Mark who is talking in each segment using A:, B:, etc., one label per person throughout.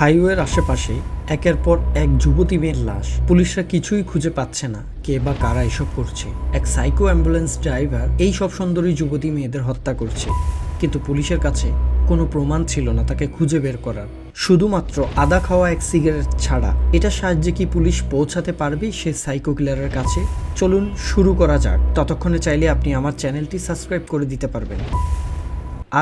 A: হাইওয়ের আশেপাশে একের পর এক যুবতী মেয়ের লাশ। পুলিশরা কিছুই খুঁজে পাচ্ছে না কে বা কারা এসব করছে। এক সাইকো অ্যাম্বুলেন্স ড্রাইভার এই সব সুন্দরী যুবতী মেয়েদের হত্যা করছে, কিন্তু পুলিশের কাছে কোনো প্রমাণ ছিল না তাকে খুঁজে বের করার। শুধুমাত্র আদা খাওয়া এক সিগারেট ছাড়া এটার সাহায্যে কি পুলিশ পৌঁছাতে পারবে সে সাইকো কিলারের কাছে? চলুন শুরু করা যাক। ততক্ষণে চাইলে আপনি আমার চ্যানেলটি সাবস্ক্রাইব করে দিতে পারবেন।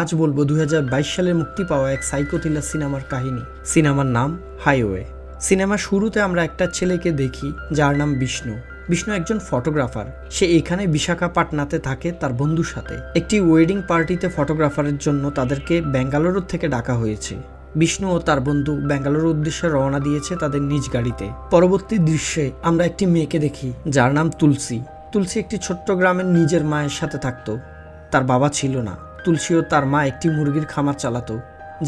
A: আজ বলবো 2022 সালে মুক্তি পাওয়া এক সাইকো থ্রিলার সিনেমার কাহিনী। সিনেমার নাম হাইওয়ে। সিনেমার শুরুতে আমরা একটা ছেলেকে দেখি যার নাম বিষ্ণু। বিষ্ণু একজন ফটোগ্রাফার। সে এখানে বিশাখাপাটনাতে থাকে তার বন্ধুর সাথে। একটি ওয়েডিং পার্টিতে ফটোগ্রাফারের জন্য তাদেরকে বেঙ্গালুরু থেকে ডাকা হয়েছে। বিষ্ণু ও তার বন্ধু বেঙ্গালুরুর উদ্দেশ্যে রওনা দিয়েছে তাদের নিজ গাড়িতে। পরবর্তী দৃশ্যে আমরা একটি মেয়েকে দেখি যার নাম তুলসী। তুলসী একটি ছোট্ট গ্রামের নিজের মায়ের সাথে থাকতো। তার বাবা ছিল না। তুলসী ও তার মা একটি মুরগির খামার চালাতো,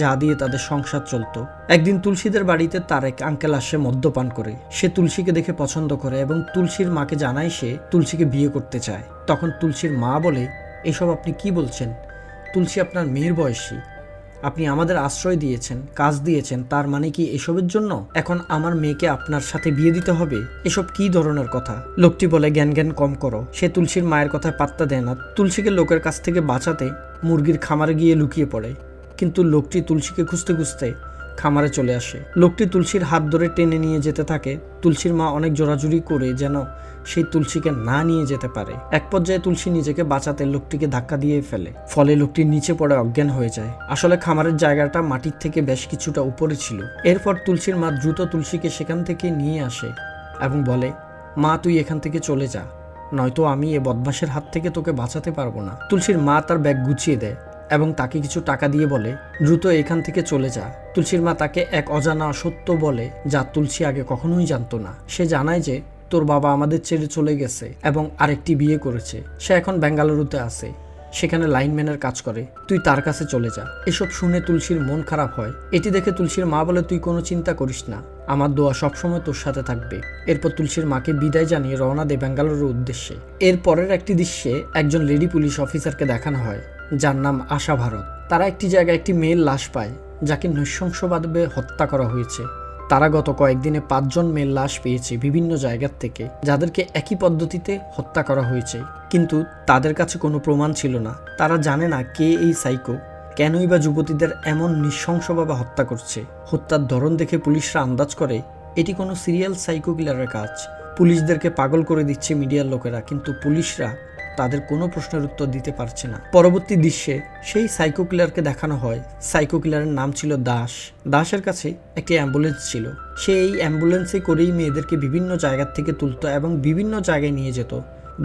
A: যা দিয়ে তাদের সংসার চলতো। একদিন তুলসীদের বাড়িতে তার এক আঙ্কেল আসে মদ্যপান করে। সে তুলসীকে দেখে পছন্দ করে এবং তুলসীর মাকে জানায় সে তুলসীকে বিয়ে করতে চায়। তখন তুলসীর মা বলে, এসব আপনি কি বলছেন? তুলসী আপনার মেয়ের বয়সী, আপনি আমাদের আশ্রয় দিয়েছেন, কাজ দিয়েছেন, তার মানে কি এসবের জন্য এখন আমার মেয়েকে আপনার সাথে বিয়ে দিতে হবে? এসব কি ধরনের কথা? লোকটি বলে, জ্ঞান জ্ঞান কম করো। সে তুলসীর মায়ের কথায় পাত্তা দেয় না। তুলসীকে লোকের কাছ থেকে বাঁচাতে মুরগির খামারে গিয়ে লুকিয়ে পড়ে, কিন্তু লোকটি তুলসীকে খুঁজতে খুঁজতে খামারে চলে আসে। লোকটি তুলসীর হাত ধরে টেনে নিয়ে যেতে থাকে। তুলসীর মা অনেক জোরাজুরি করে যেন সেই তুলসীকে না নিয়ে যেতে পারে। এক পর্যায়ে তুলসী নিজেকে বাঁচাতে লোকটিকে ধাক্কা দিয়ে ফেলে, ফলে লোকটি নিচে পড়ে অজ্ঞান হয়ে যায়। আসলে খামারের জায়গাটা মাটির থেকে বেশ কিছুটা উপরে ছিল। এরপর তুলসীর মা দ্রুত তুলসীকে সেখান থেকে নিয়ে আসে এবং বলে, মা তুই এখান থেকে চলে যা, নয়তো আমি এ বদমাশের হাত থেকে তোকে বাঁচাতে পারবো না। তুলসীর মা তার ব্যাগ গুছিয়ে দেয় এবং তাকে কিছু টাকা দিয়ে বলে, দ্রুত এখান থেকে চলে যা। তুলসীর মা তাকে এক অজানা সত্য বলে, যা তুলসী আগে কখনোই জানতো না। সে জানায় যে তোর বাবা আমাদের ছেড়ে চলে গেছে এবং আরেকটি বিয়ে করেছে। সে এখন বেঙ্গালুরুতে আছে, সেখানে লাইনম্যানের কাজ করে। তুই তার কাছে চলে যা। এসব শুনে তুলসীর মন খারাপ হয়। এটি দেখে তুলসীর মা বলে, তুই কোনো চিন্তা করিস না, আমার দোয়া সবসময় তোর সাথে থাকবে। এরপর তুলসীর মাকে বিদায় জানিয়ে রওনা দেয় বেঙ্গালুরুর উদ্দেশ্যে। এর পরের একটি দৃশ্যে একজন লেডি পুলিশ অফিসারকে দেখানো হয় যার নাম আশা ভারত। তারা একটি জায়গায় একটি মেয়ের লাশ পায় যাকে নৃশংসভাবে হত্যা করা হয়েছে। তারা গত কয়েকদিনে 5 জন মেয়ের লাশ পেয়েছে বিভিন্ন জায়গার থেকে, যাদেরকে একই পদ্ধতিতে হত্যা করা হয়েছে, কিন্তু তাদের কাছে কোনো প্রমাণ ছিল না। তারা জানে না কে এই সাইকো, কেনই বা যুবতীদের এমন নৃশংসভাবে হত্যা করছে। হত্যার ধরন দেখে পুলিশরা আন্দাজ করে এটি কোনো সিরিয়াল সাইকো কিলারের কাজ। পুলিশদেরকে পাগল করে দিচ্ছে মিডিয়ার লোকেরা, কিন্তু পুলিশরা তাদের কোনো প্রশ্নের উত্তর দিতে পারছে না। পরবর্তী দৃশ্যে সেই সাইকো কিলারকে দেখানো হয়। সাইকো কিলারের নাম ছিল দাস। দাসের কাছে একটি অ্যাম্বুলেন্স ছিল। সে এই অ্যাম্বুলেন্সে করেই মেয়েদেরকে বিভিন্ন জায়গার থেকে তুলতো এবং বিভিন্ন জায়গায় নিয়ে যেত।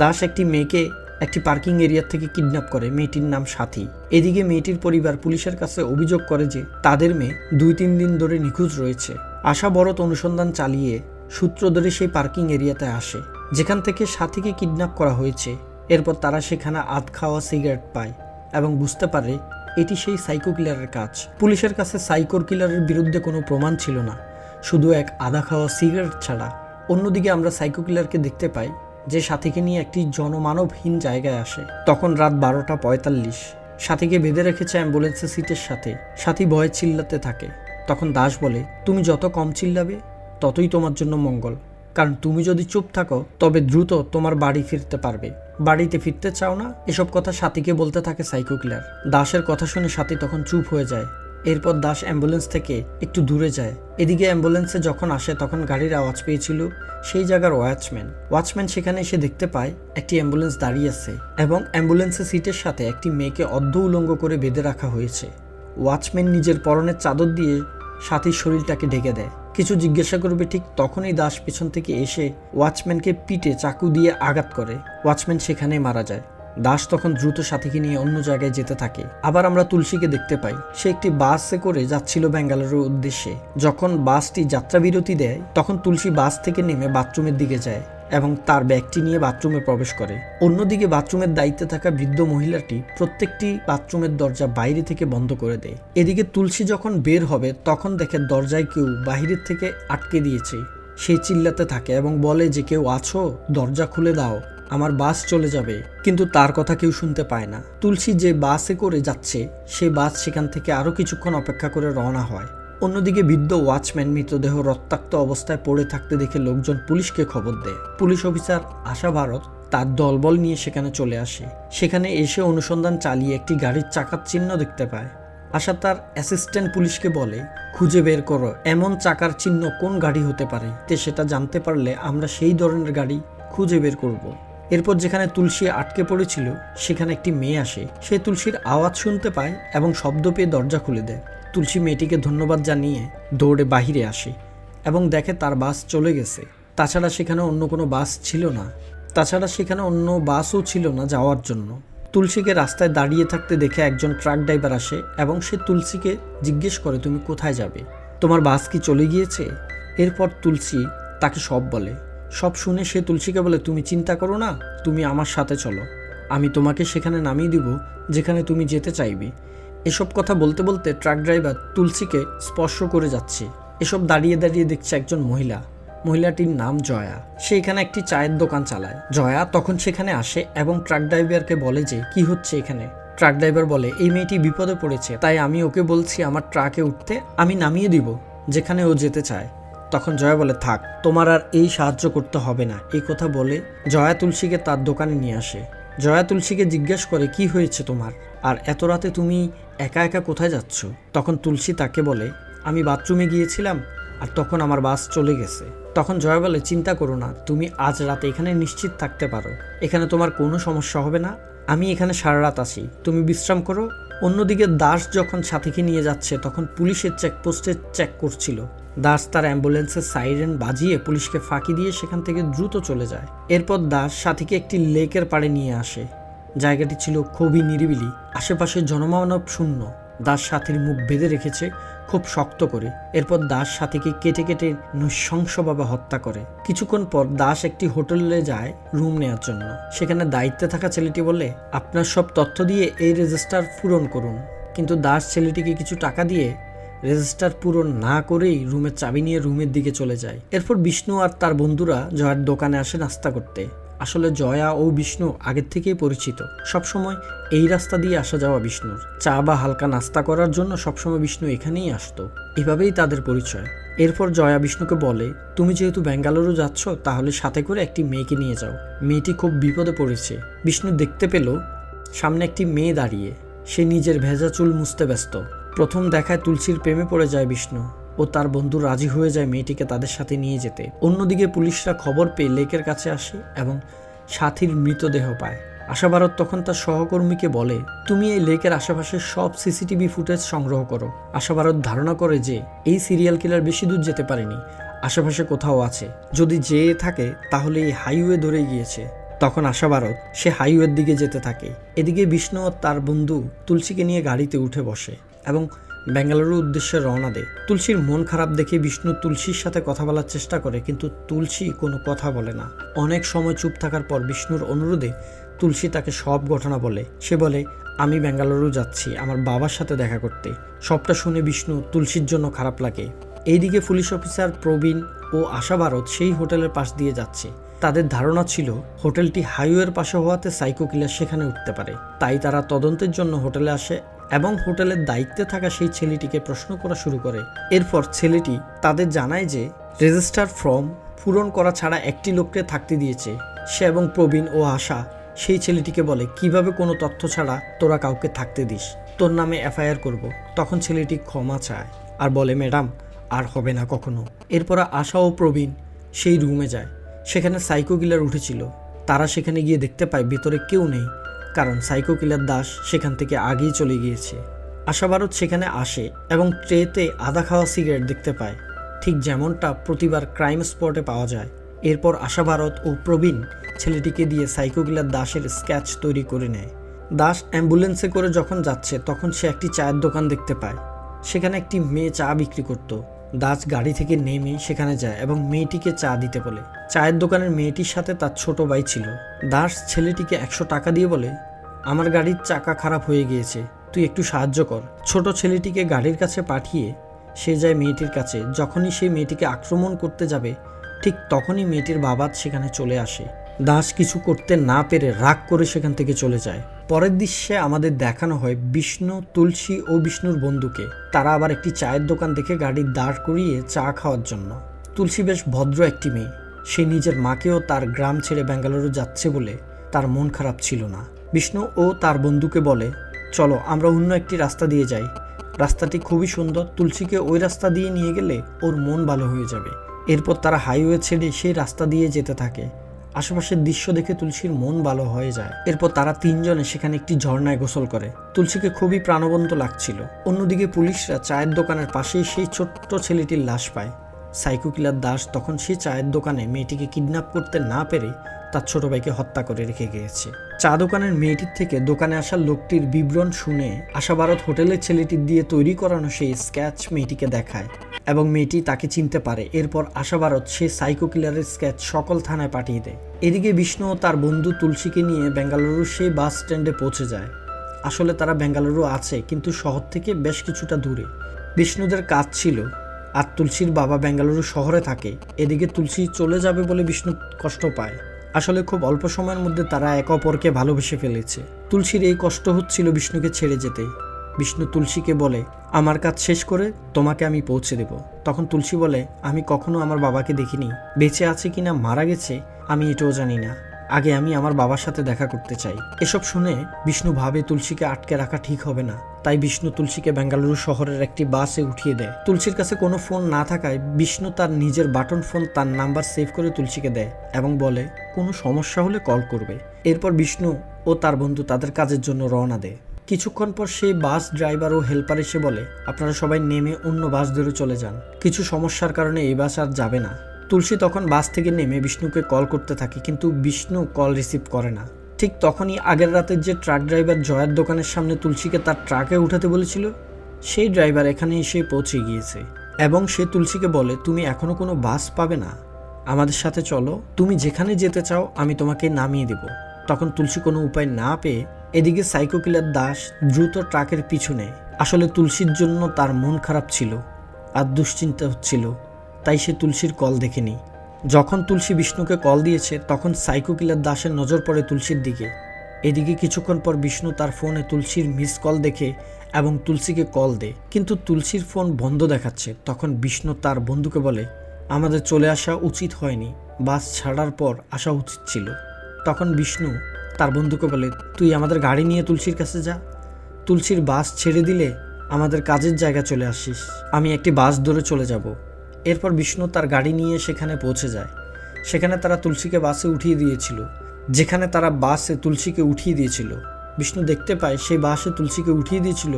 A: দাস একটি মেয়েকে একটি পার্কিং এরিয়া থেকে কিডন্যাপ করে। মেয়েটির নাম সাথী। এদিকে মেয়েটির পরিবার পুলিশের কাছে অভিযোগ করে যে তাদের মেয়ে 2-3 দিন ধরে নিখোঁজ রয়েছে। আশা ভরত অনুসন্ধান চালিয়ে সূত্র ধরে সেই পার্কিং এরিয়াতে আসে যেখান থেকে সাথীকে কিডন্যাপ করা হয়েছে। এরপর তারা সেখানে আধ খাওয়া সিগারেট পায় এবং বুঝতে পারে এটি সেই সাইকো কিলারের কাজ। পুলিশের কাছে সাইকো কিলারের বিরুদ্ধে কোনো প্রমাণ ছিল না, শুধু এক আধা খাওয়া সিগারেট ছাড়া। অন্যদিকে আমরা সাইকো কিলারকে দেখতে পাই যে সাথীকে নিয়ে একটি জনমানবহীন জায়গায় আসে। তখন রাত 12:45। সাথীকে বেঁধে রেখেছে অ্যাম্বুলেন্সের সিটের সাথে। সাথী ভয়ে চিল্লাতে থাকে। তখন দাস বলে, তুমি যত কম চিল্লাবে ততই তোমার জন্য মঙ্গল, কারণ তুমি যদি চুপ থাকো তবে দ্রুত তোমার বাড়ি ফিরতে পারবে। বাড়িতে ফিরতে চাও না? এসব কথা সাথীকে বলতে থাকে সাইকো কিলার। দাসের কথা শুনে সাথী তখন চুপ হয়ে যায়। এরপর দাস অ্যাম্বুলেন্স থেকে একটু দূরে যায়। এদিকে অ্যাম্বুলেন্সে যখন আসে তখন গাড়ির আওয়াজ পেয়েছিল সেই জায়গার ওয়াচম্যান সেখানে এসে দেখতে পায় একটি অ্যাম্বুলেন্স দাঁড়িয়ে আছে এবং অ্যাম্বুলেন্সের সিটের সাথে একটি মেয়েকে অর্ধ উলঙ্গ করে বেঁধে রাখা হয়েছে। ওয়াচম্যান নিজের পরনের চাদর দিয়ে সাথীর শরীরটাকে ঢেকে দেয়। কিছু জিজ্ঞাসা করবে ঠিক তখনই দাস পেছন থেকে এসে ওয়াচম্যানকে পিঠে চাকু দিয়ে আঘাত করে। ওয়াচম্যান সেখানেই মারা যায়। দাস তখন দ্রুত সাথীকে নিয়ে অন্য জায়গায় যেতে থাকে। আবার আমরা তুলসীকে দেখতে পাই। সে একটি বাসে করে যাচ্ছিল বেঙ্গালুরুর উদ্দেশ্যে। যখন বাসটি যাত্রা বিরতি দেয় তখন তুলসী বাস থেকে নেমে বাথরুমের দিকে যায় এবং তার ব্যাগটি নিয়ে বাথরুমে প্রবেশ করে। অন্যদিকে বাথরুমের দায়িত্বে থাকা বৃদ্ধ মহিলাটি প্রত্যেকটি বাথরুমের দরজা বাইরে থেকে বন্ধ করে দেয়। এদিকে তুলসী যখন বের হবে তখন দেখে দরজায় কেউ বাহিরের থেকে আটকে দিয়েছে। সে চিল্লাতে থাকে এবং বলে যে, কেউ আছো? দরজা খুলে দাও, আমার বাস চলে যাবে। কিন্তু তার কথা কেউ শুনতে পায় না। তুলসী যে বাসে করে যাচ্ছে সেই বাস সেখান থেকে আরো কিছুক্ষণ অপেক্ষা করে রওনা হয়। অন্যদিকে বৃদ্ধ ওয়াচম্যান মৃতদেহ রক্তাক্ত অবস্থায় পড়ে থাকতে দেখে লোকজন পুলিশকে খবর দেয়। পুলিশ অফিসার আশা ভারত তার দলবল নিয়ে সেখানে চলে আসে। সেখানে এসে অনুসন্ধান চালিয়ে একটি গাড়ির চাকার চিহ্ন দেখতে পায়। আশা তার অ্যাসিস্ট্যান্ট পুলিশকে বলে, খুঁজে বের করো এমন চাকার চিহ্ন কোন গাড়ি হতে পারে, সেটা জানতে পারলে আমরা সেই ধরনের গাড়ি খুঁজে বের করব। এরপর যেখানে তুলসী আটকে পড়েছিল সেখানে একটি মেয়ে আসে। সে তুলসীর আওয়াজ শুনতে পায় এবং শব্দ পেয়ে দরজা খুলে দেয়। তুলসী মেয়েটিকে ধন্যবাদ জানিয়ে দৌড়ে বাহিরে আসে এবং দেখে তার বাস চলে গেছে। তাছাড়া সেখানে অন্য কোনো বাসও ছিল না যাওয়ার জন্য। তুলসীকে রাস্তায় দাঁড়িয়ে থাকতে দেখে একজন ট্রাক ড্রাইভার আসে এবং সে তুলসীকে জিজ্ঞেস করে, তুমি কোথায় যাবে, তোমার বাস কি চলে গিয়েছে? এরপর তুলসী তাকে সব বলে। সব শুনে সে তুলসীকে বলে, তুমি চিন্তা করো না, তুমি আমার সাথে চলো, আমি তোমাকে সেখানে নামিয়ে দিব যেখানে তুমি যেতে চাইবে। এসব কথা বলতে বলতে ট্রাক ড্রাইভার তুলসীকে স্পর্শ করে যাচ্ছে। এসব দাঁড়িয়ে দাঁড়িয়ে দেখছে একজন মহিলাটির নাম জয়া। সে এখানে একটি চায়ের দোকান চালায়। জয়া তখন সেখানে আসে এবং ট্রাক ড্রাইভারকে বলে যে কি হচ্ছে এখানে। ট্রাক ড্রাইভার বলে, এই মেয়েটি বিপদে পড়েছে, তাই আমি ওকে বলছি আমার ট্রাকে উঠতে, আমি নামিয়ে দিব যেখানে ও যেতে চায়। তখন জয়া বলে, থাক, তোমার আর এই সাহায্য করতে হবে না। এই কথা বলে জয়া তুলসীকে তার দোকানে নিয়ে আসে। জয়া তুলসীকে জিজ্ঞেস করে, কি হয়েছে তোমার, আর এত রাতে তুমি একা একা কোথায় যাচ্ছ? তখন তুলসী তাকে বলে, আমি বাথরুমে গিয়েছিলাম আর তখন আমার বাস চলে গেছে। তখন জয়া বলে, চিন্তা করো না, তুমি আজ রাতে এখানে নিশ্চিত থাকতে পারো, এখানে তোমার কোনো সমস্যা হবে না, আমি এখানে সারা রাত আছি, তুমি বিশ্রাম করো। অন্যদিকে দাস যখন সাথীকে নিয়ে যাচ্ছে তখন পুলিশের চেকপোস্টে চেক করছিল। দাস তার অ্যাম্বুলেন্সের সাইরেন বাজিয়ে পুলিশকে ফাঁকি দিয়ে সেখান থেকে দ্রুত চলে যায়। এরপর দাস সাথীকে একটি লেকের পাড়ে নিয়ে আসে। জায়গাটি ছিল খুবই নিরিবিলি, আশেপাশে জনমানব শূন্য। দাস সাথীর মুখ বেঁধে রেখেছে খুব শক্ত করে। এরপর দাস সাথীকে কেটে কেটে নৃশংসভাবে হত্যা করে। কিছুক্ষণ পর দাস একটি হোটেলে যায় রুম নেওয়ার জন্য। সেখানে দায়িত্বে থাকা ছেলেটি বলে, আপনার সব তথ্য দিয়ে এই রেজিস্টার পূরণ করুন। কিন্তু দাস ছেলেটিকে কিছু টাকা দিয়ে রেজিস্টার পূরণ না করেই রুমের চাবি নিয়ে রুমের দিকে চলে যায়। এরপর বিষ্ণু আর তার বন্ধুরা জয়ার দোকানে আসে নাস্তা করতে। আসলে জয়া ও বিষ্ণু আগের থেকেই পরিচিত, সবসময় এই রাস্তা দিয়ে আসা যাওয়া বিষ্ণুর। চা বা হালকা নাস্তা করার জন্য সবসময় বিষ্ণু এখানেই আসতো, এভাবেই তাদের পরিচয়। এরপর জয়া বিষ্ণুকে বলে, তুমি যেহেতু বেঙ্গালুরু যাচ্ছ তাহলে সাথে করে একটি মেয়েকে নিয়ে যাও, মেয়েটি খুব বিপদে পড়েছে। বিষ্ণু দেখতে পেল সামনে একটি মেয়ে দাঁড়িয়ে, সে নিজের ভেজা চুল মুছতে ব্যস্ত। প্রথম দেখায় তুলসীর প্রেমে পড়ে যায় বিষ্ণু ও তার বন্ধু রাজি হয়ে যায় মেয়েটিকে তাদের সাথে নিয়ে যেতে। অন্যদিকে পুলিশরা খবর পেয়ে লেকের কাছে আসে এবং সাথীর মৃতদেহ পায়। আশা ভারত তখন তার সহকর্মীকে বলে, তুমি এই লেকের আশেপাশে সব সিসিটিভি ফুটেজ সংগ্রহ করো। আশা ভারত ধারণা করে যে এই সিরিয়াল কিলার বেশি দূর যেতে পারেনি, আশেপাশে কোথাও আছে, যদি যেয়ে থাকে তাহলে এই হাইওয়ে ধরে গিয়েছে। তখন আশা ভারত সে হাইওয়ের দিকে যেতে থাকে। এদিকে বিষ্ণু ও তার বন্ধু তুলসীকে নিয়ে গাড়িতে উঠে বসে এবং বেঙ্গালুরুর উদ্দেশ্যে রওনা দেয়। তুলসীর মন খারাপ দেখে বিষ্ণু তুলসীর সাথে কথা বলার চেষ্টা করে, কিন্তু তুলসী কোনো কথা বলে না। অনেক সময় চুপ থাকার পর বিষ্ণুর অনুরোধে তুলসী তাকে সব ঘটনা বলে। সে বলে, আমি বেঙ্গালুরু যাচ্ছি আমার বাবার সাথে দেখা করতে। সবটা শুনে বিষ্ণু তুলসীর জন্য খারাপ লাগে। এইদিকে পুলিশ অফিসার প্রবীণ ও আশা ভারত সেই হোটেলের পাশ দিয়ে যাচ্ছে। তাদের ধারণা ছিল হোটেলটি হাইওয়ের পাশে হওয়াতে সাইকো কিলার সেখানে উঠতে পারে, তাই তারা তদন্তের জন্য হোটেলে আসে এবং হোটেলের দায়িত্বে থাকা সেই ছেলেটিকে প্রশ্ন করা শুরু করে। এরপর ছেলেটি তাদের জানায় যে রেজিস্টার ফর্ম পূরণ করা ছাড়া একটি লোককে থাকতে দিয়েছে। সে এবং প্রবীণ ও আশা সেই ছেলেটিকে বলে, কিভাবে কোনো তথ্য ছাড়া তোরা কাউকে থাকতে দিস, তোর নামে এফআইআর করব। তখন ছেলেটি ক্ষমা চায় আর বলে, ম্যাডাম আর হবে না কখনো। এরপর আশা ও প্রবীণ সেই রুমে যায়, সেখানে সাইকো কিলার উঠেছিল। তারা সেখানে গিয়ে দেখতে পায় ভিতরে কেউ নেই, কারণ সাইকো কিলার দাস সেখান থেকে আগেই চলে গিয়েছে। আশা ভারত সেখানে আসে এবং ট্রেতে আধা খাওয়া সিগারেট দেখতে পায়, ঠিক যেমনটা প্রতিবার ক্রাইম স্পটে পাওয়া যায়। এরপর আশা ভারত ও প্রবীণ ছেলেটিকে দিয়ে সাইকো কিলার দাসের স্কেচ তৈরি করে নেয়। দাস অ্যাম্বুলেন্সে করে যখন যাচ্ছে তখন সে একটি চায়ের দোকান দেখতে পায়। সেখানে একটি মেয়ে চা বিক্রি করত। দাস গাড়ি থেকে নেমে সেখানে যায় এবং মেয়েটিকে চা দিতে বলে। চায়ের দোকানের মেয়েটির সাথে তার ছোট ভাই ছিল। দাস ছেলেটিকে 100 টাকা দিয়ে বলে, আমার গাড়ির চাকা খারাপ হয়ে গিয়েছে, তুই একটু সাহায্য কর। ছোট ছেলেটিকে গাড়ির কাছে পাঠিয়ে সে যায় মেয়েটির কাছে। যখনই সে মেয়েটিকে আক্রমণ করতে যাবে ঠিক তখনই মেয়েটির বাবা সেখানে চলে আসে। দাস কিছু করতে না পেরে রাগ করে সেখান থেকে চলে যায়। পরের দৃশ্যে আমাদের দেখানো হয় বিষ্ণু, তুলসী ও বিষ্ণুর বন্ধুকে। তারা আবার একটি চায়ের দোকান দেখে গাড়ি দাঁড় করিয়ে চা খাওয়ার জন্য। তুলসী বেশ ভদ্র একটি মেয়ে। সে নিজের মাকেও তার গ্রাম ছেড়ে বেঙ্গালুরু যাচ্ছে বলে তার মন খারাপ ছিল না। বিষ্ণু ও তার বন্ধুকে বলে, চলো আমরা অন্য একটি রাস্তা দিয়ে যাই, রাস্তাটি খুবই সুন্দর, তুলসীকে ওই রাস্তা দিয়ে নিয়ে গেলে ওর মন ভালো হয়ে যাবে। এরপর তারা হাইওয়ে ছেড়ে সেই রাস্তা দিয়ে যেতে থাকে। আশেপাশের দৃশ্য দেখে তুলসীর মন ভালো হয়ে যায়। এরপর তারা তিনজনে সেখানে একটি ঝর্ণায় গোসল করে। তুলসীকে খুবই প্রাণবন্ত লাগছিল। অন্যদিকে পুলিশরা চায়ের দোকানের পাশেই সেই ছোট্ট ছেলেটির লাশ পায়। সাইকো কিলার দাস তখন সেই চায়ের দোকানে মেয়েটিকে কিডন্যাপ করতে না পেরে তার ছোট ভাইকে হত্যা করে রেখে গিয়েছে। চা দোকানের মেয়েটির থেকে দোকানে আসা লোকটির বিবরণ শুনে আশা ভারত হোটেলের ছেলেটির দিয়ে তৈরি করানো সেই স্কেচ মেয়েটিকে দেখায় এবং মেয়েটি তাকে চিনতে পারে। এরপর আশা ভারত সে সাইকো কিলারের স্কেচ সকল থানায় পাঠিয়ে দেয়। এদিকে বিষ্ণু ও তার বন্ধু তুলসীকে নিয়ে বেঙ্গালুরুর সেই বাস স্ট্যান্ডে পৌঁছে যায়। আসলে তারা বেঙ্গালুরু আছে, কিন্তু শহর থেকে বেশ কিছুটা দূরে। বিষ্ণুদের কাজ ছিল, আর তুলসীর বাবা বেঙ্গালুরু শহরে থাকে। এদিকে তুলসী চলে যাবে বলে বিষ্ণু কষ্ট পায়। আসলে খুব অল্প সময়ের মধ্যে তারা একে অপরকে ভালোবেসে ফেলেছে। তুলসীর এই কষ্ট হচ্ছিল বিষ্ণুকে ছেড়ে যেতে। বিষ্ণু তুলসীকে বলে, আমার কাজ শেষ করে তোমাকে আমি পৌঁছে দেব। তখন তুলসী বলে, আমি কখনো আমার বাবাকে দেখিনি, বেঁচে আছে কিনা মারা গেছে আমি এটাও জানি না, আগে আমি আমার বাবার সাথে দেখা করতে চাই। এসব শুনে বিষ্ণু ভাবে তুলসীকে আটকে রাখা ঠিক হবে না। তাই বিষ্ণু তুলসীকে বেঙ্গালুরু শহরের একটি বাসে উঠিয়ে দেয়। তুলসীর কাছে কোনো ফোন না থাকায় বিষ্ণু তার নিজের বাটন ফোন তার নাম্বার সেভ করে তুলসীকে দেয় এবং বলে কোনো সমস্যা হলে কল করবে। এরপর বিষ্ণু ও তার বন্ধু তাদের কাজের জন্য রওনা দেয়। কিছুক্ষণ পর সেই বাস ড্রাইভার ও হেল্পার এসে বলে, আপনারা সবাই নেমে অন্য বাস ধরে চলে যান, কিছু সমস্যার কারণে এই বাস আর যাবে না। তুলসী তখন বাস থেকে নেমে বিষ্ণুকে কল করতে থাকে, কিন্তু বিষ্ণু কল রিসিভ করে না। ঠিক তখনই আগের রাতের যে ট্রাক ড্রাইভার জয়ার দোকানের সামনে তুলসীকে তার ট্রাকে উঠাতে বলেছিল, সেই ড্রাইভার এখানে এসে পৌঁছে গিয়েছে এবং সে তুলসীকে বলে, তুমি এখনো কোনো বাস পাবে না, আমাদের সাথে চলো, তুমি যেখানে যেতে চাও আমি তোমাকে নামিয়ে দেব। তখন তুলসী কোনো উপায় না পেয়ে এদিকে সাইকো কিলার দাস দ্রুত ট্রাকের পিছু নেয়। আসলে তুলসীর জন্য তার মন খারাপ ছিল আর দুশ্চিন্তা হচ্ছিল, তাই সে তুলসীর কল দেখেনি। যখন তুলসী বিষ্ণুকে কল দিয়েছে তখন সাইকো কিলার দাসের নজর পড়ে তুলসীর দিকে। এদিকে কিছুক্ষণ পর বিষ্ণু তার ফোনে তুলসীর মিস কল দেখে এবং তুলসীকে কল দেয়, কিন্তু তুলসীর ফোন বন্ধ দেখাচ্ছে। তখন বিষ্ণু তার বন্ধুকে বলে, আমাদের চলে আসা উচিত হয়নি, বাস ছাড়ার পর আসা উচিত ছিল। তখন বিষ্ণু তার বন্ধুকে বলে, তুই আমাদের গাড়ি নিয়ে তুলসীর কাছে যা, তুলসীর বাস ছেড়ে দিলে আমাদের কাজের জায়গা চলে আসিস, আমি একটি বাস ধরে চলে যাব। এরপর বিষ্ণু তার গাড়ি নিয়ে সেখানে পৌঁছে যায়। সেখানে তারা তুলসীকে বাসে উঠিয়ে দিয়েছিল। যেখানে তারা বাসে তুলসীকে উঠিয়ে দিয়েছিল, বিষ্ণু দেখতে পায় সেই বাসে তুলসীকে উঠিয়ে দিয়েছিল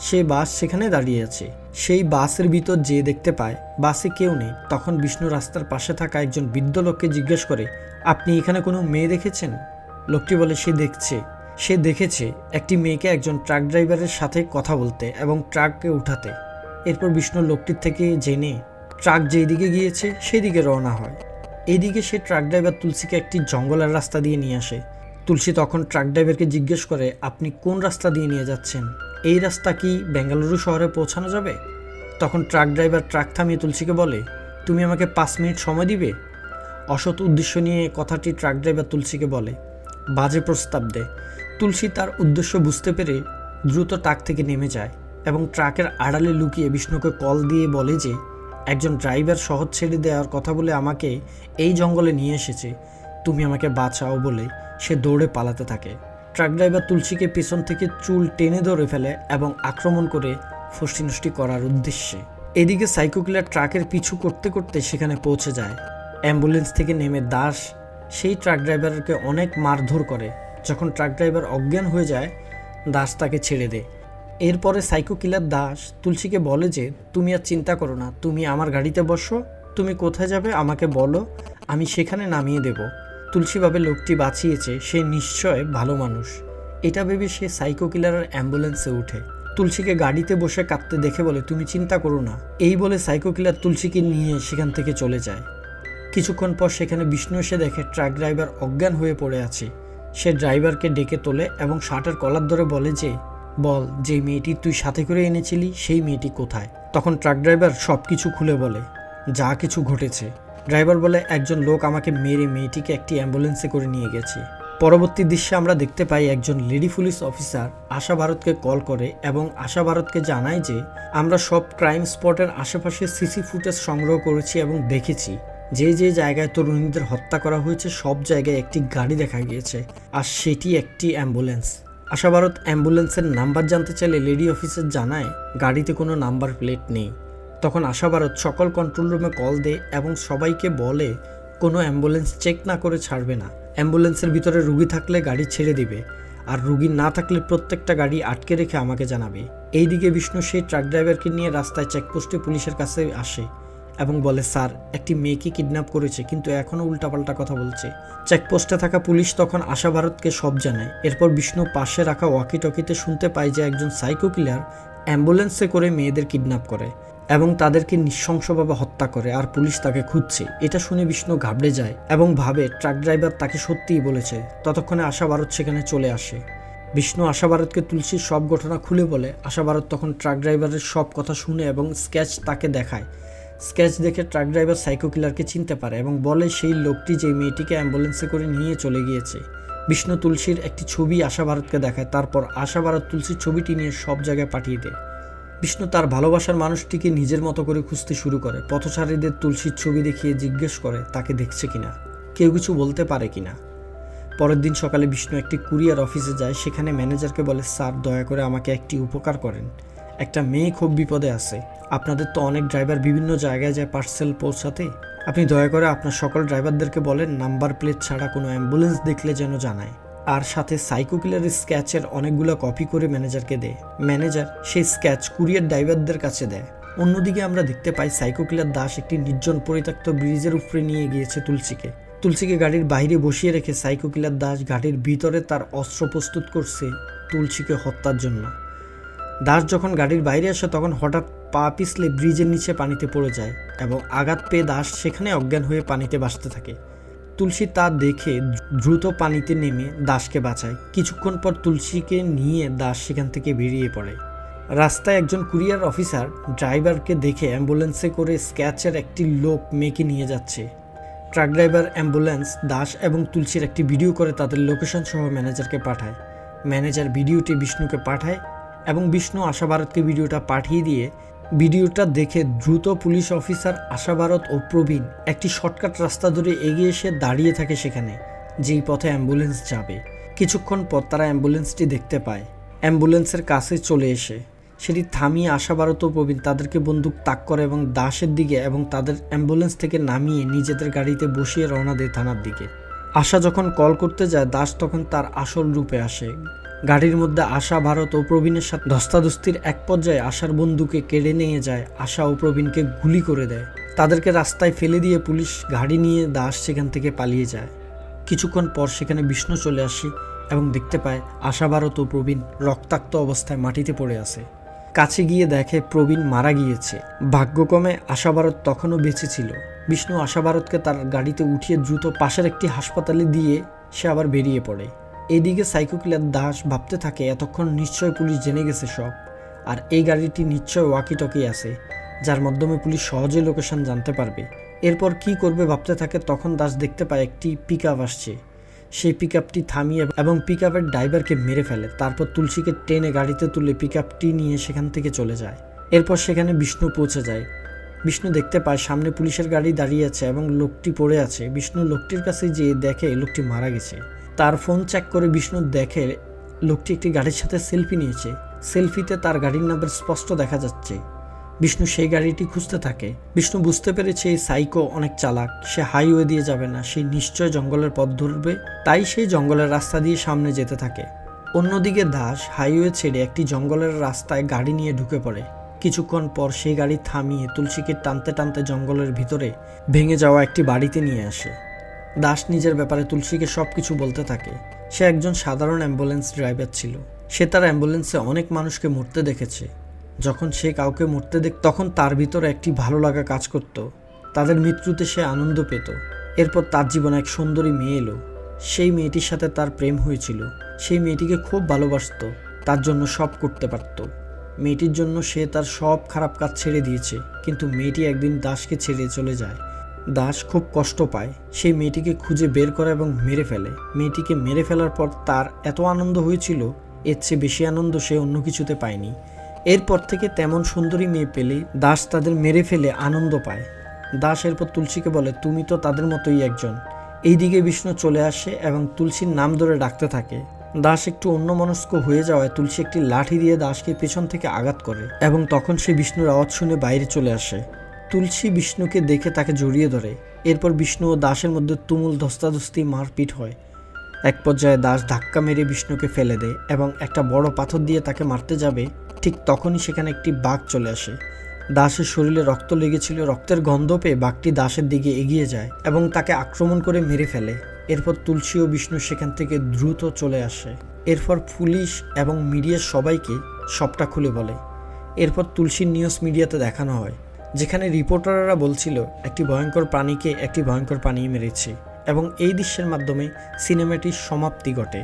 A: সেই বাস সেখানে দাঁড়িয়ে আছে। সেই বাসের ভিতর যেয়ে দেখতে পায় বাসে কেউ নেই। তখন বিষ্ণু রাস্তার পাশে থাকা একজন বৃদ্ধ লোককে জিজ্ঞেস করে, আপনি এখানে কোনো মেয়ে দেখেছেন? লোকটি বলে সে দেখেছে একটি মেয়েকে একজন ট্রাক ড্রাইভারের সাথে কথা বলতে এবং ট্রাককে উঠাতে। এরপর বিষ্ণু লোকটির থেকে জেনে ট্রাক যেই দিকে গিয়েছে সেই দিকে রওনা হয়। এইদিকে সে ট্রাক ড্রাইভার তুলসীকে একটি জঙ্গলের রাস্তা দিয়ে নিয়ে আসে। তুলসী তখন ট্রাক ড্রাইভারকে জিজ্ঞেস করে, আপনি কোন রাস্তা দিয়ে নিয়ে যাচ্ছেন? এই রাস্তা কি বেঙ্গালুরু শহরে পৌঁছানো যাবে? তখন ট্রাক ড্রাইভার ট্রাক থামিয়ে তুলসীকে বলে, তুমি আমাকে 5 মিনিট সময় দিবে? অসৎ উদ্দেশ্য নিয়ে কথাটি ট্রাক ড্রাইভার তুলসীকে বলে, বাজে প্রস্তাব দেয়। তুলসী তার উদ্দেশ্য বুঝতে পেরে দ্রুত ট্রাক থেকে নেমে যায় এবং ট্রাকের আড়ালে লুকিয়ে বিষ্ণুকে কল দিয়ে বলে যে একজন ড্রাইভার শহর ছেড়ে দেওয়ার কথা বলে আমাকে এই জঙ্গলে নিয়ে এসেছে, তুমি আমাকে বাঁচাও বলে সে দৌড়ে পালাতে থাকে। ট্রাক ড্রাইভার তুলসীকে পেছন থেকে চুল টেনে ধরে ফেলে এবং আক্রমণ করে ফষ্টিনষ্টি করার উদ্দেশ্যে। এদিকে সাইকো কিলার ট্রাকের পিছু করতে করতে সেখানে পৌঁছে যায়। অ্যাম্বুলেন্স থেকে নেমে দাস সেই ট্রাক ড্রাইভারকে অনেক মারধর করে। যখন ট্রাক ড্রাইভার অজ্ঞান হয়ে যায়, দাস তাকে ছেড়ে দেয়। এরপরে সাইকো কিলার দাস তুলসীকে বলে যে তুমি আর চিন্তা করো না, তুমি আমার গাড়িতে বসো, তুমি কোথায় যাবে আমাকে বলো, আমি সেখানে নামিয়ে দেব। তুলসী ভাবে লোকটি বাঁচিয়েছে, সে নিশ্চয় ভালো মানুষ। এটা ভেবে সে সাইকো কিলারের অ্যাম্বুলেন্সে উঠে। তুলসীকে গাড়িতে বসে কাঁদতে দেখে বলে, তুমি চিন্তা করো না। এই বলে সাইকো কিলার তুলসীকে নিয়ে সেখান থেকে চলে যায়। কিছুক্ষণ পর সেখানে বিষ্ণু এসে দেখে ট্রাক ড্রাইভার অজ্ঞান হয়ে পড়ে আছে। সে ড্রাইভারকে ডেকে তোলে এবং শার্টের কলার ধরে বলে যে বল, যে মেয়েটি তুই সাথে করে এনেছিলি সেই মেয়েটি কোথায়? তখন ট্রাক ড্রাইভার সব কিছু খুলে বলে যা কিছু ঘটেছে। ড্রাইভার বলে, একজন লোক আমাকে মেরে মেয়েটিকে একটি অ্যাম্বুলেন্সে করে নিয়ে গেছে। পরবর্তী দৃশ্যে আমরা দেখতে পাই একজন লেডি পুলিশ অফিসার আশা ভারতকে কল করে এবং আশা ভারতকে জানায় যে আমরা সব ক্রাইম স্পটের আশেপাশে সিসি ফুটেজ সংগ্রহ করেছি এবং দেখেছি যে যে জায়গায় তরুণীদের হত্যা করা হয়েছে সব জায়গায় একটি গাড়ি দেখা গিয়েছে, আর সেটি একটি অ্যাম্বুলেন্স। আশা ভারত অ্যাম্বুলেন্সের নাম্বার জানতে চাইলে লেডি অফিসার জানায় গাড়িতে কোনো নাম্বার প্লেট নেই। তখন আশা ভারত সকল কন্ট্রোল রুমে কল দেয় এবং সবাইকে বলে কোনো অ্যাম্বুলেন্স চেক না করে ছাড়বে না। অ্যাম্বুলেন্সের ভিতরে রুগী থাকলে গাড়ি ছেড়ে দিবে, আর রুগী না থাকলে প্রত্যেকটা গাড়ি আটকে রেখে আমাকে জানাবে। এইদিকে বিষ্ণু সেই ট্রাক ড্রাইভারকে নিয়ে রাস্তায় চেকপোস্টে পুলিশের কাছে আসে এবং বলে, স্যার একটি মেয়েকে কিডন্যাপ করেছে, কিন্তু এখনও উল্টাপাল্টা কথা বলছে। চেকপোস্টে থাকা পুলিশ তখন আশা ভারতকে সব জানায়। এরপর বিষ্ণু পাশে রাখা ওয়াকি টকিতে শুনতে পায় যে একজন সাইকো কিলার অ্যাম্বুলেন্সে করে মেয়েদের কিডন্যাপ করে এবং তাদেরকে নৃশংসভাবে হত্যা করে, আর পুলিশ তাকে খুঁজছে। এটা শুনে বিষ্ণু ঘাবড়ে যায় এবং ভাবে ট্রাক ড্রাইভার তাকে সত্যিই বলেছে। ততক্ষণে আশা ভারত সেখানে চলে আসে। বিষ্ণু আশা ভারতকে তুলসীর সব ঘটনা খুলে বলে। আশা ভারত তখন ট্রাক ড্রাইভারের সব কথা শুনে এবং স্কেচ তাকে দেখায়। স্কেচ দেখে ট্রাক ড্রাইভার সাইকো কিলারকে চিনতে পারে এবং বলে সেই লোকটি যে মেয়েটিকে অ্যাম্বুলেন্সে করে নিয়ে চলে গিয়েছে। বিষ্ণু তুলসীর একটি ছবি আশা ভারতকে দেখায়। তারপর আশা ভারত তুলসীর ছবিটি নিয়ে সব জায়গায় পাঠিয়ে দেয়। বিষ্ণু তার ভালোবাসার মানুষটিকে নিজের মতো করে খুঁজতে শুরু করে। পথচারীদের তুলসীর ছবি দেখিয়ে জিজ্ঞেস করে তাকে দেখছে কিনা, কেউ কিছু বলতে পারে কিনা। পরের দিন সকালে বিষ্ণু একটি কুরিয়ার অফিসে যায়। সেখানে ম্যানেজারকে বলে, স্যার দয়া করে আমাকে একটি উপকার করেন, একটা মেয়ে খুব বিপদে আছে। আপনাদের তো অনেক ড্রাইভার বিভিন্ন জায়গায় যায় পার্সেল পৌঁছাতে, আপনি দয়া করে আপনার সকল ড্রাইভারদেরকে বলেন নাম্বার প্লেট ছাড়া কোনো অ্যাম্বুলেন্স দেখলে যেন জানায়। আর সাথে সাইকো কিলারের স্কেচের অনেকগুলো কপি করে ম্যানেজারকে দেয়। ম্যানেজার সেই স্কেচ কুরিয়ার ড্রাইভারদের কাছে দেয়। অন্যদিকে আমরা দেখতে পাই সাইকো কিলার দাস একটি নির্জন পরিত্যক্ত ব্রিজের উপরে নিয়ে গিয়েছে তুলসীকে গাড়ির বাইরে বসিয়ে রেখে সাইকো কিলার দাস গাড়ির ভিতরে তার অস্ত্র প্রস্তুত করছে তুলসীকে হত্যার জন্য। দাস যখন গাড়ির বাইরে আসে তখন হঠাৎ পা পিছলে ব্রিজের নিচে পানিতে পড়ে যায় এবং আঘাত পেয়ে দাস সেখানে অজ্ঞান হয়ে পানিতে ভাসতে থাকে। তুলসী তা দেখে দ্রুত পানিতে নেমে দাসকে বাঁচায়। কিছুক্ষণ পর তুলসীকে নিয়ে দাস সেখান থেকে বেরিয়ে পড়ে। রাস্তায় একজন কুরিয়ার অফিসার ড্রাইভারকে দেখে অ্যাম্বুলেন্সে করে স্কেচের একটি লোক মেয়েকে নিয়ে যাচ্ছে। ট্রাক ড্রাইভার অ্যাম্বুলেন্স, দাস এবং তুলসীর একটি ভিডিও করে তাদের লোকেশন সহ ম্যানেজারকে পাঠায়। ম্যানেজার ভিডিওটি বিষ্ণুকে পাঠায় এবং বিষ্ণু আশা ভারতকে ভিডিওটা পাঠিয়ে দিয়ে ভিডিওটা দেখে দ্রুত পুলিশ অফিসার আশা ভারত ও প্রবীণ একটি শর্টকাট রাস্তা ধরে এগিয়ে এসে দাঁড়িয়ে থাকে সেখানে, যেই পথে অ্যাম্বুলেন্স যাবে। কিছুক্ষণ পর তারা অ্যাম্বুলেন্সটি দেখতে পায়। অ্যাম্বুলেন্সের কাছে চলে এসে সেটি থামিয়ে আশা ভারত ও প্রবীণ তাদেরকে বন্দুক তাক করে এবং দাসের দিকে এবং তাদের অ্যাম্বুলেন্স থেকে নামিয়ে নিজেদের গাড়িতে বসিয়ে রওনা দেয় থানার দিকে। আশা যখন কল করতে যায় দাস তখন তার আসল রূপে আসে। গাড়ির মধ্যে আশা, ভারত ও প্রবীণের সাথে ধস্তাধস্তির এক পর্যায়ে আশার বন্ধুকে কেড়ে নিয়ে যায়। আশা ও প্রবীণকে গুলি করে দেয়। তাদেরকে রাস্তায় ফেলে দিয়ে পুলিশ গাড়ি নিয়ে দাস সেখান থেকে পালিয়ে যায়। কিছুক্ষণ পর সেখানে বিষ্ণু চলে আসে এবং দেখতে পায় আশা, ভারত ও প্রবীণ রক্তাক্ত অবস্থায় মাটিতে পড়ে আছে। কাছে গিয়ে দেখে প্রবীণ মারা গিয়েছে। ভাগ্যক্রমে আশা ভারত তখনও বেঁচে ছিল। বিষ্ণু আশা ভারতকে তার গাড়িতে উঠিয়ে দ্রুত পাশের একটি হাসপাতালে দিয়ে সে আবার বেরিয়ে পড়ে। এদিকে সাইকো কিলার দাস ভাবতে থাকে এতক্ষণ নিশ্চয় পুলিশ জেনে গেছে সব, আর এই গাড়িটি নিশ্চয় ওয়াকি টকি আছে যার মাধ্যমে পুলিশ সহজে লোকেশন জানতে পারবে। এরপর কি করবে ভাবতে থাকে। তখন দাস দেখতে পায় একটি পিকআপ আসছে। সেই পিকআপটি থামিয়ে এবং পিকআপের ড্রাইভারকে মেরে ফেলে। তারপর তুলসীকে টেনে গাড়িতে তুলে পিকআপটি নিয়ে সেখান থেকে চলে যায়। এরপর সেখানে বিষ্ণু পৌঁছে যায়। বিষ্ণু দেখতে পায় সামনে পুলিশের গাড়ি দাঁড়িয়ে আছে এবং লোকটি পড়ে আছে। বিষ্ণু লোকটির কাছে যেয়ে দেখে লোকটি মারা গেছে। তার ফোন চেক করে বিষ্ণু দেখে লোকটি একটি গাড়ির সাথে সেলফি নিয়েছে। সেলফিতে তার গাড়ির নাম্বার স্পষ্ট দেখা যাচ্ছে। বিষ্ণু সেই গাড়িটি খুঁজতে থাকে। বিষ্ণু বুঝতে পেরেছে এই সাইকো অনেক চালাক, সে হাইওয়ে দিয়ে যাবে না, সে নিশ্চয় জঙ্গলের পথ ধরবে। তাই সেই জঙ্গলের রাস্তা দিয়ে সামনে যেতে থাকে। অন্যদিকে দাস হাইওয়ে ছেড়ে একটি জঙ্গলের রাস্তায় গাড়ি নিয়ে ঢুকে পড়ে। কিছুক্ষণ পর সেই গাড়ি থামিয়ে তুলসীকে টানতে টানতে জঙ্গলের ভিতরে ভেঙে যাওয়া একটি বাড়িতে নিয়ে আসে। দাস নিজের ব্যাপারে তুলসীকে সব কিছু বলতে থাকে। সে একজন সাধারণ অ্যাম্বুলেন্স ড্রাইভার ছিল। সে তার অ্যাম্বুলেন্সে অনেক মানুষকে মরতে দেখেছে। যখন সে কাউকে মরতে তখন তার ভিতরে একটি ভালো লাগা কাজ করত। তাদের মৃত্যুতে সে আনন্দ পেত। এরপর তার জীবনে এক সুন্দরী মেয়ে এলো। সেই মেয়েটির সাথে তার প্রেম হয়েছিল। সেই মেয়েটিকে খুব ভালোবাসত, তার জন্য সব করতে পারত। মেয়েটির জন্য সে তার সব খারাপ কাজ ছেড়ে দিয়েছে। কিন্তু মেয়েটি একদিন দাসকে ছেড়ে চলে যায়। দাস খুব কষ্ট পায়, সেই মেয়েটিকে খুঁজে বের করে এবং মেরে ফেলে। মেয়েটিকে মেরে ফেলার পর তার এত আনন্দ হয়েছিল, এর চেয়ে বেশি আনন্দ সে অন্য কিছুতে পায়নি। এরপর থেকে তেমন সুন্দরী মেয়ে পেলে দাস তাদের মেরে ফেলে আনন্দ পায়। দাস এরপর তুলসীকে বলে, তুমি তো তাদের মতোই একজন। এইদিকে বিষ্ণু চলে আসে এবং তুলসীর নাম ধরে ডাকতে থাকে। দাস একটু অন্যমনস্ক হয়ে যাওয়ায় তুলসী একটি লাঠি দিয়ে দাসকে পেছন থেকে আঘাত করে এবং তখন সে বিষ্ণুর আওয়াজ শুনে বাইরে চলে আসে। তুলসী বিষ্ণুকে দেখে তাকে জড়িয়ে ধরে। এরপর বিষ্ণু ও দাসের মধ্যে তুমুল ধস্তাধস্তি মারপিট হয়। এক পর্যায়ে দাস ধাক্কা মেরে বিষ্ণুকে ফেলে দেয় এবং একটা বড় পাথর দিয়ে তাকে মারতে যাবে, ঠিক তখনই সেখানে একটি বাঘ চলে আসে। দাসের শরীরে রক্ত লেগেছিল, রক্তের গন্ধ পেয়ে বাঘটি দাসের দিকে এগিয়ে যায় এবং তাকে আক্রমণ করে মেরে ফেলে। এরপর তুলসী ও বিষ্ণু সেখান থেকে দ্রুত চলে আসে। এরপর পুলিশ এবং মিডিয়ার সবাইকে সবটা খুলে বলে। এরপর তুলসীর নিউজ মিডিয়াতে দেখানো হয়, যেখানে রিপোর্টাররা বলছিল একটি ভয়ঙ্কর প্রাণীকে একটি ভয়ঙ্কর প্রাণী মেরেছে এবং এই দৃশ্যের মাধ্যমে সিনেমাটির সমাপ্তি ঘটে।